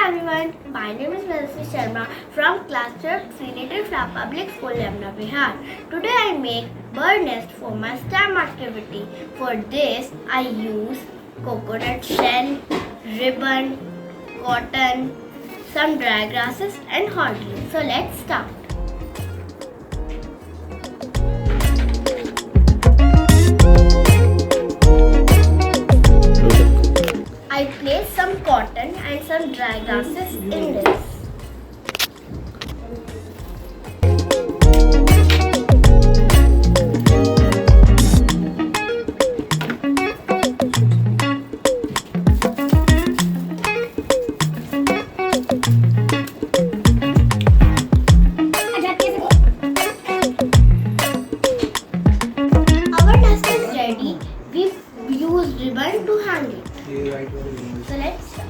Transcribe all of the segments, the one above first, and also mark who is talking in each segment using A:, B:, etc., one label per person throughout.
A: everyone, my name is Melissa Sharma from class 12 Sri Little Flower Public School, Yamuna, Bihar. Today I make bird nest for my STEM activity. For this I use coconut shell, ribbon, cotton, some dry grasses and hot glue. So let's start. I place some cotton and some dry grasses in this. Our nest is ready. We use ribbon to hang it. So let's start.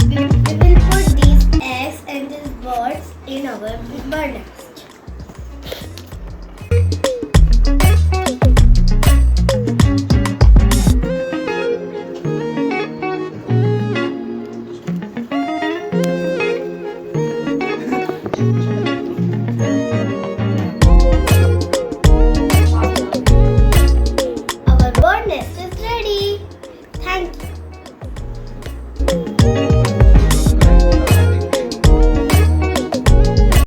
A: We will put these eggs and these birds in our bird nest.